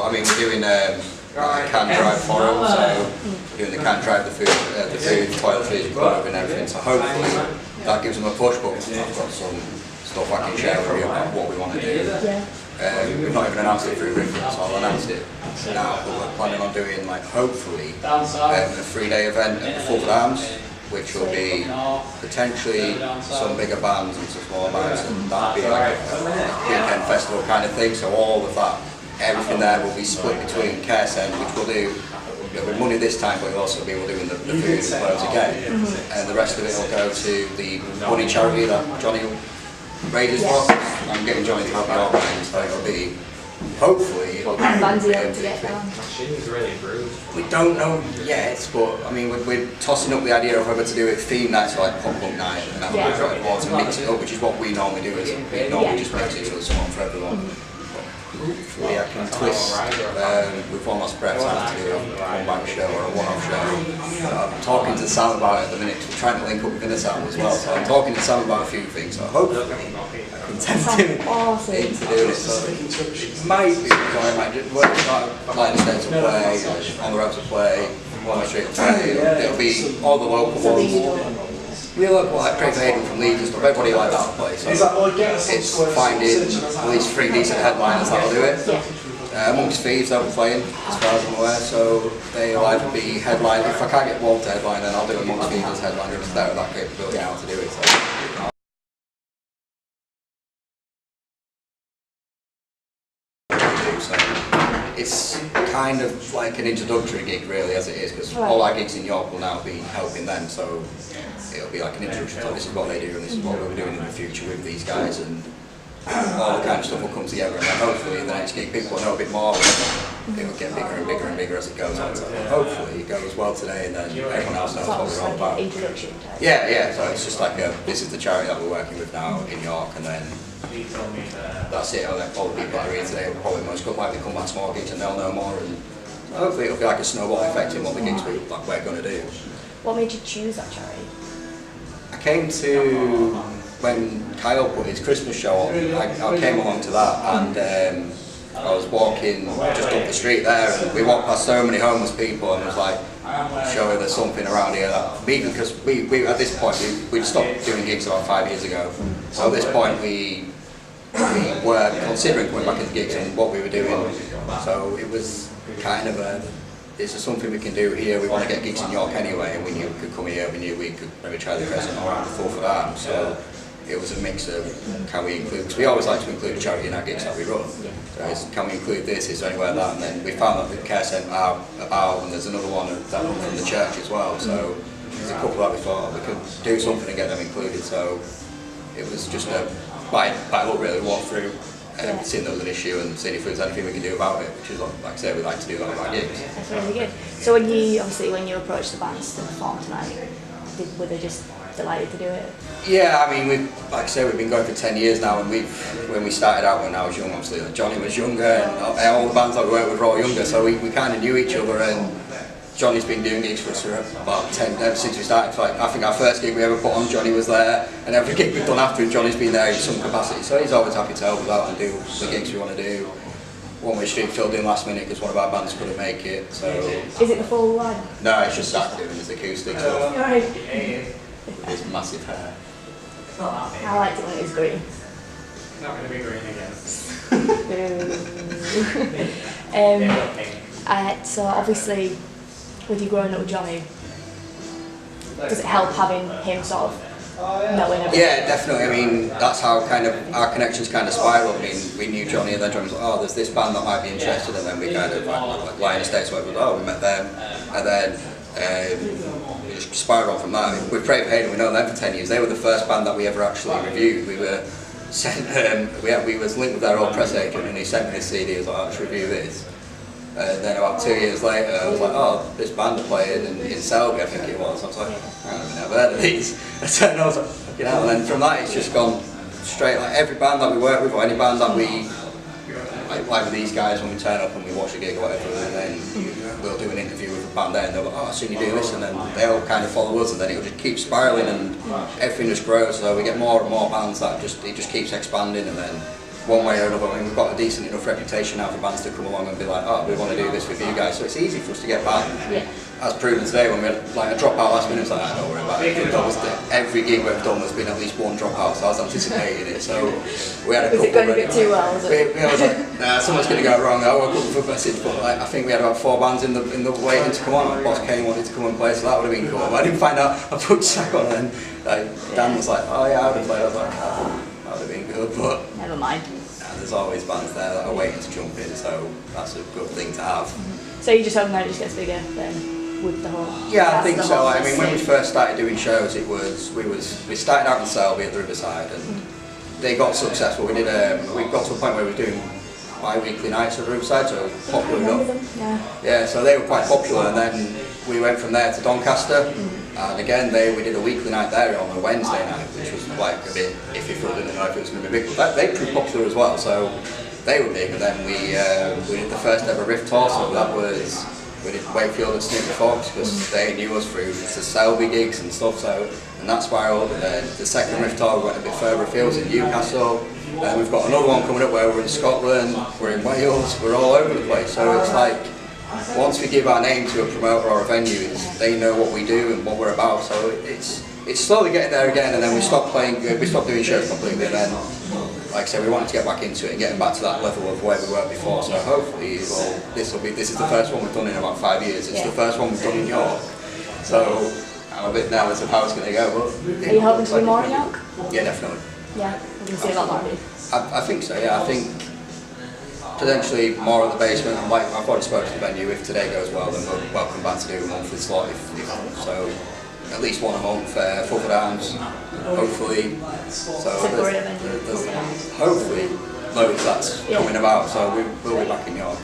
I mean, we're doing can drive for them, so we're doing the can drive, the food, toiletries, clothes and everything. So hopefully that gives them a push. But I've got some stuff I can share with you about what we want to do. We've not even announced it through Riff Media, so I'll announce it now. But we're planning on doing, like, hopefully a 3-day event at the Foot Arms, which will be potentially some bigger bands and some smaller bands, and that'll be like a weekend festival kind of thing. So all of that, everything there will be split between Care Centre, which we'll do with money this time, but we'll also be doing the food and clothes again. And the rest of it will go to the money charity that Johnny raises for. I'm getting Johnny to help me organise, so it'll be, hopefully, it'll be we don't know yet, but I mean, we're tossing up the idea of whether to do it theme nights, so like pop punk night, and then we've got it all to mix it up, which is what we normally do. Is we normally just mix it so there's someone for everyone. Hopefully I can twist with one last prep to do a one-back show or a one-off show. I'm talking to Sam about it at the minute, trying to link up with Sam as well, so I'm talking to Sam about a few things, so hopefully I can tempt him into doing it. So it might be, I might just work like the States will play, on the roads will play, on the street will play, it'll be all the local ones. We look like Craig Hayden from Leeds and stuff, everybody like that place. So it's finding at least 3 decent headliners that'll do it. Amongst Thieves they'll be playing, as far as I'm aware, so they'll either be headline. If I can't get Walt to headline, then I'll do Amongst Thieves as headliner because they're that capability now to do it. So. So it's kind of like an introductory gig really, as it is, because all our gigs in York will now be helping them, so it'll be like an introduction to this is what they do and this is what we'll be doing in the future with these guys, and all the kind of stuff will come together, and then hopefully the next gig people will know a bit more, and it will get bigger and bigger and bigger as it goes on. So hopefully it goes well today, and then everyone else knows what we're all about. Yeah, so it's just like this is the charity that we're working with now in York, and then that's it. All the people that are here today will probably most likely come back to more gigs and they'll know more, and hopefully it'll be like a snowball effect in what the gigs we're going to do. What made you choose that charity? I came to, when Kyle put his Christmas show on, I came along to that, and I was walking just up the street there, and we walked past so many homeless people, and it was like, surely there's something around here that, because we at this point, we'd stopped doing gigs about 5 years ago, so at this point we were considering coming back into gigs and what we were doing, so it was kind of this is something we can do here. We want to get gigs in York anyway, and we knew we could come here, we knew we could maybe try the Crescent or the Foot Arms, so it was a mix of can we include, because we always like to include a charity in our gigs that we run, so it's, can we include this, is there anywhere that, and then we found that the Care Centre about, and there's another one that one from the church as well, so there's a couple that we thought we could do something and get them included, so it was just by look really walk through and seeing there was an issue and seeing if there's anything we can do about it, which is like I say, we like to do that with our gigs. That's really good. So when you approached the bands to perform tonight, were they just delighted to do it? Yeah, I mean, like I say, we've been going for 10 years now, and when we started out when I was young, obviously Johnny was younger, and all the bands that we worked with were all younger, so we kind of knew each other, and Johnny's been doing gigs for us for about 10, ever since we started. Like, I think our first gig we ever put on, Johnny was there, and every gig we've done after, Johnny's been there in some capacity, so he's always happy to help us out and do the gigs we want to do. One Way Street filled in last minute because one of our bands couldn't make it, so... Is it the full line? No, it's just Zach doing his acoustic stuff. Right. With his massive hair. I liked it when it was green. It's not going to be green again. So obviously, with you growing up with Johnny, does it help having him sort of knowing everything? Yeah, definitely. I mean, that's how kind of our connections kind of spiraled. I mean, we knew Johnny, and then Johnny was like, oh, there's this band that might be interested, and then we kind of like Lion Estates, where we met them, and then we just spiraled from that. I mean, with Brave Hayden, we know them for 10 years. They were the first band that we ever actually reviewed. We were sent, we was linked with their old press agent, and he sent me this CD. He was like, let's review this. And then about 2 years later, I was like, oh, this band are playing in Selby, I think it was. I was like, I've never heard of these. And I was like, fucking hell. And then from that, it's just gone straight. Like every band that we work with, or any band that we like with these guys, when we turn up and we watch a gig or whatever, and then we'll do an interview with a band there, and they're like, oh, I've seen you do this, and then they'll kind of follow us, and then it'll just keep spiralling, and everything just grows. So we get more and more bands that it just keeps expanding, and then one way or another. I mean, we've got a decent enough reputation now for bands to come along and be like, oh, we want to do this with you guys, so it's easy for us to get back. Yeah. As proven today, when we had like a dropout last minute, it's like, don't worry about it. Every gig we've done, there's been at least one dropout, so I was anticipating it. So we had a couple. Was it going a bit too well? Was it? I was like, nah, something's going to go wrong. I woke up with a message, but like, I think we had about 4 bands in the waiting to come on. Boss Kane wanted to come and play, so that would have been cool. But I didn't find out. I put Sack on, and Dan was like, oh yeah, I would have played. I was like, oh, that would have been good, but Never mind. there's always bands there that are waiting to jump in, so that's a good thing to have. So you just hope that it just gets bigger then with the whole. Yeah, I think so. I mean, when we first started doing shows, we started out in Selby at the Riverside, and they got successful. We got to a point where we were doing bi-weekly nights at the Riverside, so popular enough. Yeah, so they were quite popular, and then we went from there to Doncaster, and again we did a weekly night there on a Wednesday night, which was like a bit iffy for us. I didn't know if it was going to be big, but they proved popular as well. So they were big, and then we did the first ever Riff tour. So that was. We did Wakefield and Snoopy Fox because they knew us through the Selby gigs and stuff, so, and that spiralled. And then the second Riff tour we went a bit further afield in Newcastle. Then we've got another one coming up where we're in Scotland, we're in Wales, we're all over the place. So it's like, once we give our name to a promoter or a venue, they know what we do and what we're about. So it's slowly getting there again, and then we stopped doing shows completely, and then, like I said, we wanted to get back into it and get back to that level of where we were before. So hopefully, this is the first one we've done in about 5 years. It's the first one we've done in York. So I'm a bit nervous of how it's going to go. But are you hoping to be more in York? Yeah, definitely. Yeah, we can see a lot more. I think so. Yeah, I think potentially more at the basement. And like I've already spoken to the venue. If today goes well, then we'll welcome back to do a monthly slot. So at least one a month, Fulford Arms, hopefully. So hopefully loads that's coming about. So we'll be back in York.